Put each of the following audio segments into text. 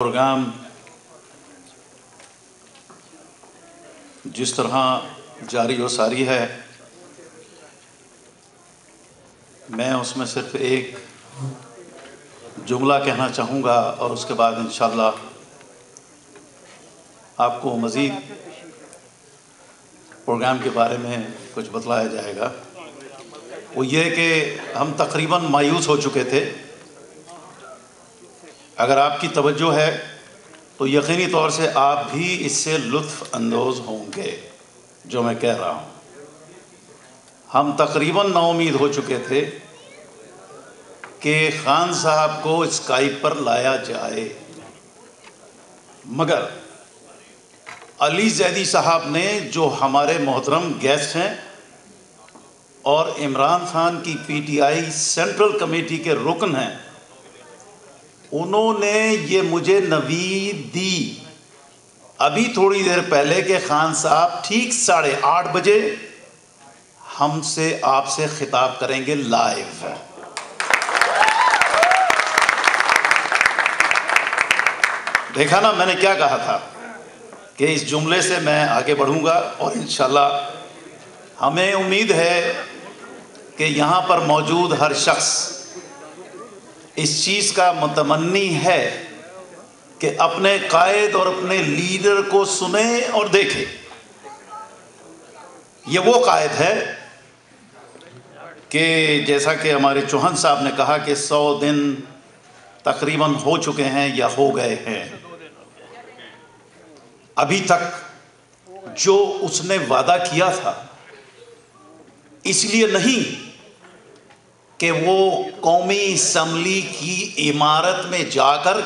Programme जिस तरह जारी व सारी है, मैं उसमें सिर्फ एक जुमला कहना चाहूँगा और उसके बाद इंशाअल्लाह आपको मज़ीद प्रोग्राम के बारे में कुछ बतलाया जाएगा। वो ये कि हम तकरीबन मायूस हो चुके थे। अगर आपकी तवज्जो है तो यकीनी तौर से आप भी इससे लुत्फ़ अंदोज़ होंगे जो मैं कह रहा हूँ। हम तकरीबन नाउम्मीद हो चुके थे कि खान साहब को स्काइप पर लाया जाए, मगर अली ज़ैदी साहब ने, जो हमारे मोहतरम गेस्ट हैं और इमरान खान की पीटीआई सेंट्रल कमेटी के रुकन हैं, उन्होंने ये मुझे नवीद दी अभी थोड़ी देर पहले कि खान साहब ठीक 8:30 बजे हमसे आपसे खिताब करेंगे लाइव। देखा ना मैंने क्या कहा था कि इस जुमले से मैं आगे बढ़ूंगा और इंशाल्लाह हमें उम्मीद है कि यहाँ पर मौजूद हर शख्स इस चीज़ का मुतमन्नी है कि अपने कायद और अपने लीडर को सुने और देखे। ये वो कायद है कि जैसा कि हमारे चौहान साहब ने कहा कि 100 दिन तकरीबन हो चुके हैं या हो गए हैं, अभी तक जो उसने वादा किया था, इसलिए नहीं कि वो कौमी असम्बली की इमारत में जाकर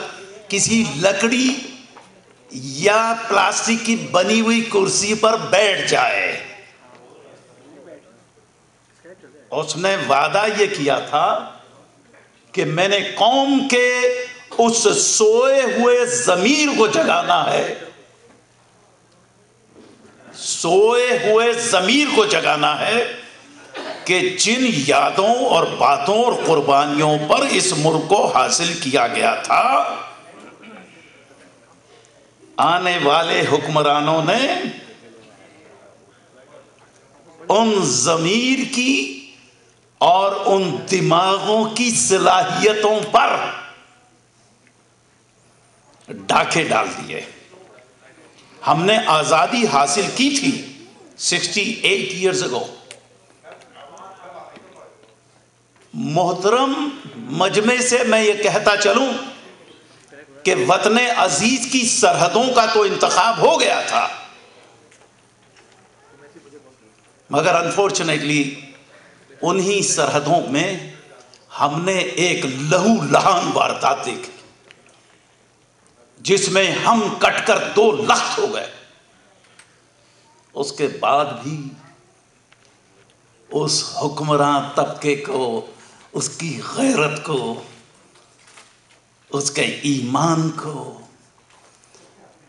किसी लकड़ी या प्लास्टिक की बनी हुई कुर्सी पर बैठ जाए। उसने वादा ये किया था कि मैंने कौम के उस सोए हुए ज़मीर को जगाना है, सोए हुए ज़मीर को जगाना है कि जिन यादों और बातों और कुर्बानियों पर इस मुल्क को हासिल किया गया था, आने वाले हुक्मरानों ने उन ज़मीर की और उन दिमागों की सलाहियतों पर डाके डाल दिए। हमने आज़ादी हासिल की थी 68 ईयर्स अगो। मोहतरम मजमे से मैं ये कहता चलूं कि वतने अजीज की सरहदों का तो इंतखाब हो गया था, मगर अनफॉर्चुनेटली उन्हीं सरहदों में हमने एक लहू लहान वारदात देखी जिसमें हम कटकर 2 लख्त हो गए। उसके बाद भी उस हुक्मरान तबके को, उसकी गैरत को, उसके ईमान को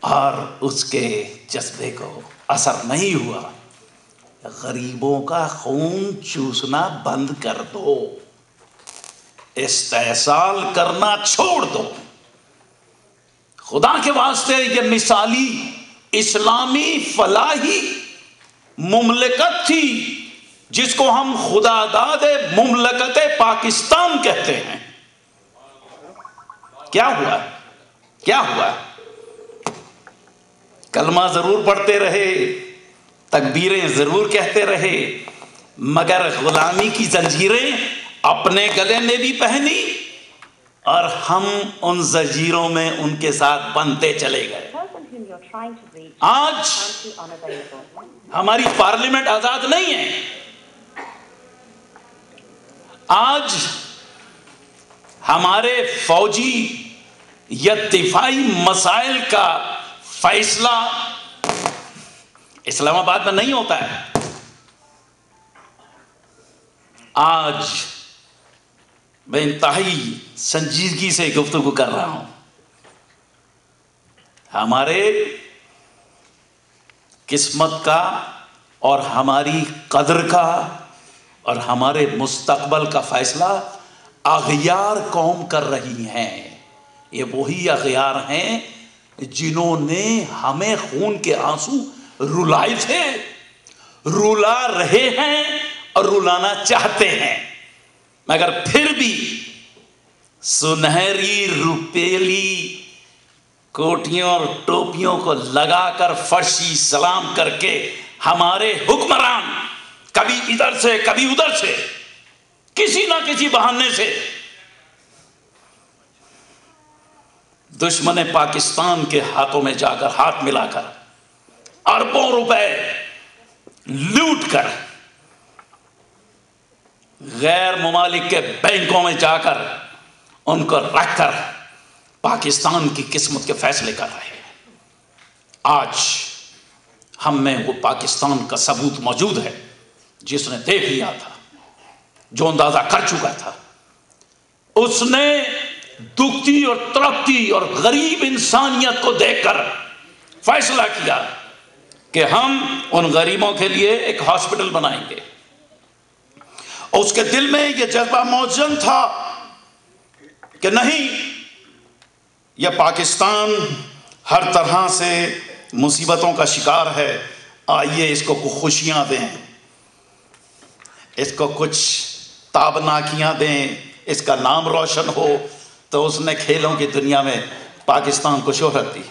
और उसके जज्बे को असर नहीं हुआ। गरीबों का खून चूसना बंद कर दो, इस्तेहसाल करना छोड़ दो। खुदा के वास्ते ये मिसाली इस्लामी फलाही मुमलकत थी जिसको हम खुदादाद मुमलकत पाकिस्तान कहते हैं। क्या हुआ? क्या हुआ? कलमा जरूर पढ़ते रहे, तकबीरें जरूर कहते रहे, मगर गुलामी की जंजीरें अपने गले में भी पहनी और हम उन जंजीरों में उनके साथ बंधते चले गए। आज हमारी पार्लियामेंट आजाद नहीं है। आज हमारे फौजी या दिफाई मसाइल का फैसला इस्लामाबाद में नहीं होता है। आज मैं इंतहाई संजीदगी से गुफ्तगू कर रहा हूं। हमारे किस्मत का और हमारी कदर का और हमारे मुस्तकबल का फैसला अग़यार कौम कर रही हैं। ये वही अगयार हैं जिन्होंने हमें खून के आंसू रुलाए थे, रुला रहे हैं और रुलाना चाहते हैं, मगर फिर भी सुनहरी रुपेली कोटियों और टोपियों को लगाकर फर्शी सलाम करके हमारे हुक्मरान कभी इधर से कभी उधर से किसी ना किसी बहाने से दुश्मन पाकिस्तान के हाथों में जाकर हाथ मिलाकर अरबों रुपए लूट कर गैर ममालिक के बैंकों में जाकर उनको रखकर पाकिस्तान की किस्मत के फैसले कर रहे हैं। आज हम में वो पाकिस्तान का सबूत मौजूद है जिसने देख लिया था, जो अंदाजा कर चुका था। उसने दुखती और तड़पती और गरीब इंसानियत को देखकर फैसला किया कि हम उन गरीबों के लिए एक हॉस्पिटल बनाएंगे। और उसके दिल में यह जज्बा मौजूद था कि नहीं, यह पाकिस्तान हर तरह से मुसीबतों का शिकार है, आइए इसको खुशियां दें, इसको कुछ ताबनाकियां दें, इसका नाम रोशन हो। तो उसने खेलों की दुनिया में पाकिस्तान को शोहरत दी।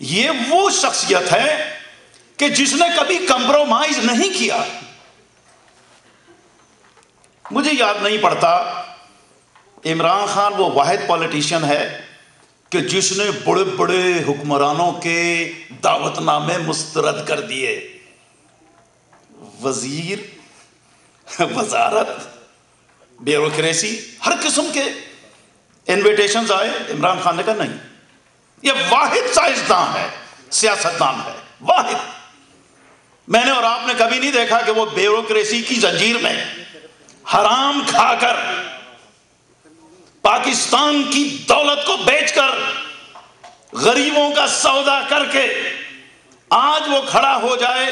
ये वो शख्सियत है कि जिसने कभी कंप्रोमाइज नहीं किया। मुझे याद नहीं पड़ता, इमरान खान वो वाहिद पॉलिटिशियन है कि जिसने बड़े बड़े हुक्मरानों के दावतनामे मुस्तरद कर दिए। वजीर, वजारत, ब्यूरोक्रेसी, हर किस्म के इन्विटेशंस आए, इमरान खान ने कहा नहीं, ये वाहिद साइंसदान है, सियासतदान है, वाहिद। मैंने और आपने कभी नहीं देखा कि वो ब्यूरोक्रेसी की जंजीर में हराम खाकर पाकिस्तान की दौलत को बेचकर गरीबों का सौदा करके आज वो खड़ा हो जाए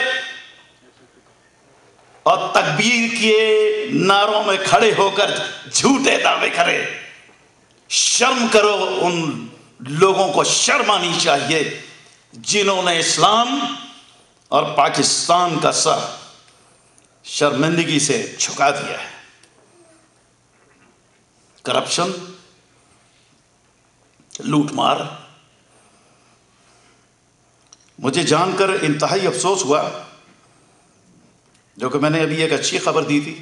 और तकबीर के नारों में खड़े होकर झूठे दावे करे। शर्म करो, उन लोगों को शर्म आनी चाहिए जिन्होंने इस्लाम और पाकिस्तान का सर शर्मिंदगी से झुका दिया है। करप्शन, लूटमार। मुझे जानकर इंतहाई अफसोस हुआ, जो कि मैंने अभी एक अच्छी खबर दी थी,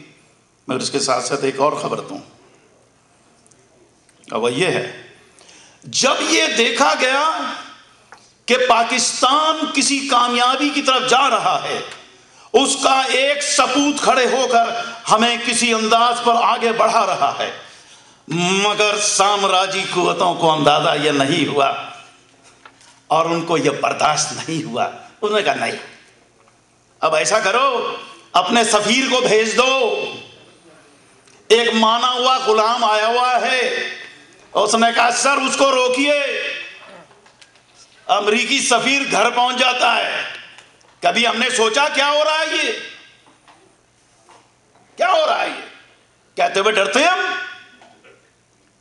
मगर उसके साथ साथ एक और खबर दूं। और वह यह है, जब यह देखा गया कि पाकिस्तान किसी कामयाबी की तरफ जा रहा है, उसका एक सपूत खड़े होकर हमें किसी अंदाज पर आगे बढ़ा रहा है, मगर साम्राज्यी कुव्वतों को अंदाजा यह नहीं हुआ और उनको यह बर्दाश्त नहीं हुआ। उन्होंने कहा नहीं, अब ऐसा करो, अपने सफीर को भेज दो। एक माना हुआ गुलाम आया हुआ है, उसने कहा सर उसको रोकिए। अमरीकी सफीर घर पहुंच जाता है। कभी हमने सोचा क्या हो रहा है, ये क्या हो रहा है? ये कहते हुए डरते हैं हम,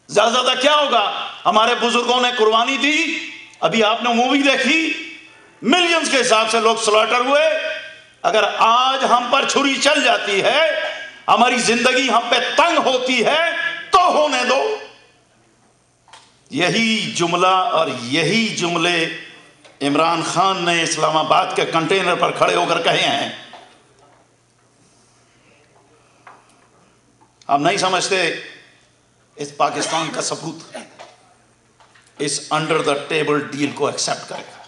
ज्यादा क्या होगा, हमारे बुजुर्गों ने कुर्बानी दी। अभी आपने मूवी देखी, मिलियंस के हिसाब से लोग स्लॉटर हुए। अगर आज हम पर छुरी चल जाती है, हमारी जिंदगी हम पे तंग होती है, तो होने दो। यही जुमला और यही जुमले इमरान खान ने इस्लामाबाद के कंटेनर पर खड़े होकर कहे हैं। हम नहीं समझते इस पाकिस्तान का सबूत इस अंडर द टेबल डील को एक्सेप्ट करेगा।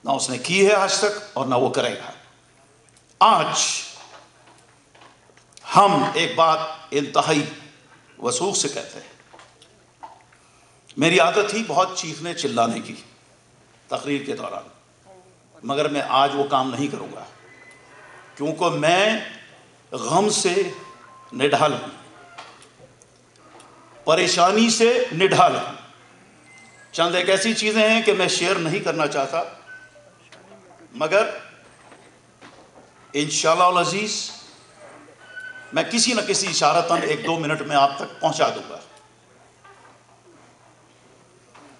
ना उसने की है आज तक और ना वो करेगा। आज हम एक बात इंतहाई वसूख से कहते हैं। मेरी आदत थी बहुत चीखने चिल्लाने की तकरीर के दौरान, मगर मैं आज वो काम नहीं करूंगा, क्योंकि मैं गम से निढाल हूं, परेशानी से निढाल हूं। चंद एक ऐसी चीजें हैं कि मैं शेयर नहीं करना चाहता, मगर इंशाअल्लाह अज़ीज़ मैं किसी न किसी इशारतन 1-2 मिनट में आप तक पहुंचा दूंगा।